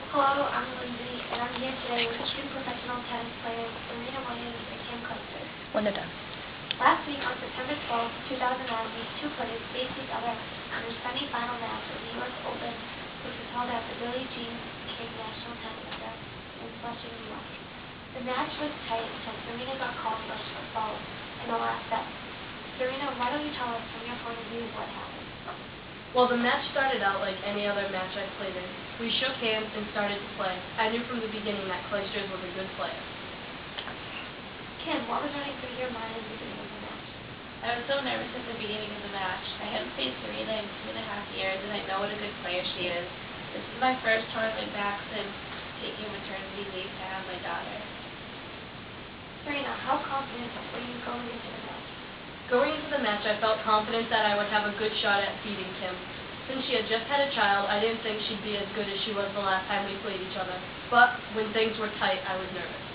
Hello, I'm Lindsay, and I'm here today with two professional tennis players, Serena Williams and Kim Clijsters. When they're done. Last week, on September 12, 2009, these two players faced each other in their semi-final match of the U.S. Open, which was held at the Billie Jean King National Tennis Center in Flushing, New York. The match was tight until Serena got called for a fault in the last set. Serena, why don't you tell us from your point of view what happened? Well, the match started out like any other match I've played in. We shook hands and started to play. I knew from the beginning that Clijsters was a good player. Kim, what was running through your mind at the beginning of the match? I was so nervous at the beginning of the match. I hadn't faced Serena in 2.5 years, and I know what a good player she is. This is my first tournament back since taking maternity leave to have my daughter. Serena, how confident were you going into the match? Going into the match, I felt confident that I would have a good shot at beating Kim. Since she had just had a child, I didn't think she'd be as good as she was the last time we played each other. But when things were tight, I was nervous.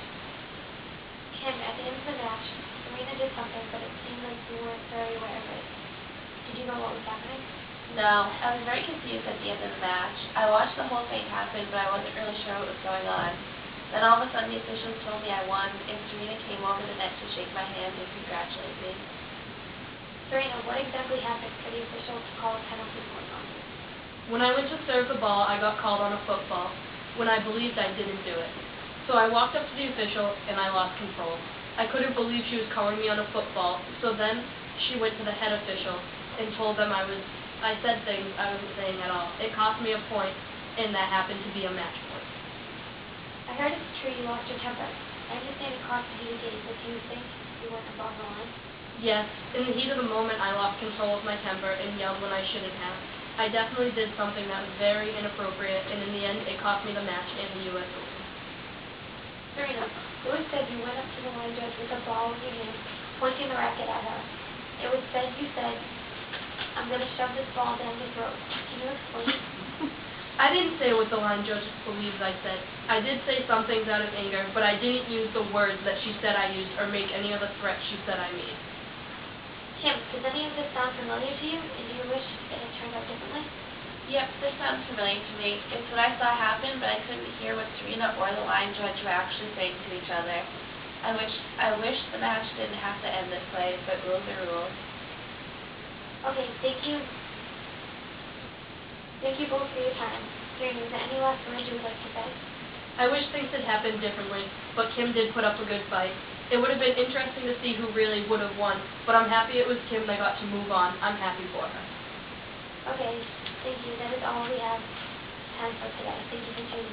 Kim, at the end of the match, Serena did something, but it seemed like you weren't very aware of it. Did you know what was happening? No, I was very confused at the end of the match. I watched the whole thing happen, but I wasn't really sure what was going on. Then all of a sudden, the officials told me I won, and Serena came over the net to shake my hand and congratulate me. Serena, what exactly happened for the official to call a penalty point on you? When I went to serve the ball, I got called on a football when I believed I didn't do it. So I walked up to the official, and I lost control. I couldn't believe she was calling me on a football, so then she went to the head official and told them I said things I wasn't saying at all. It cost me a point, and that happened to be a match point. I heard it's true you lost your temper. I understand it cost you the game, but do you think you went above the line? Yes, in the heat of the moment, I lost control of my temper and yelled when I shouldn't have. I definitely did something that was very inappropriate, and in the end, it cost me the match and the U.S. Open. Serena, Lewis said you went up to the line judge with a ball in your hand, pointing the racket at her. It was said you said, "I'm going to shove this ball down your throat." Can you explain? I didn't say what the line judge believes I said. I did say some things out of anger, but I didn't use the words that she said I used or make any of the threats she said I made. Kim, does any of this sound familiar to you, and do you wish it had turned out differently? Yep, this sounds familiar to me. It's what I saw happen, but I couldn't hear what Serena or the line judge were actually saying to each other. I wish the match didn't have to end this way, but rules are rules. Okay, thank you. Thank you both for your time. Serena, is there any last words you would like to say? I wish things had happened differently, but Kim did put up a good fight. It would have been interesting to see who really would have won, but I'm happy it was Kim that got to move on. I'm happy for her. Okay, thank you. That is all we have time for today. Thank you for tuning in.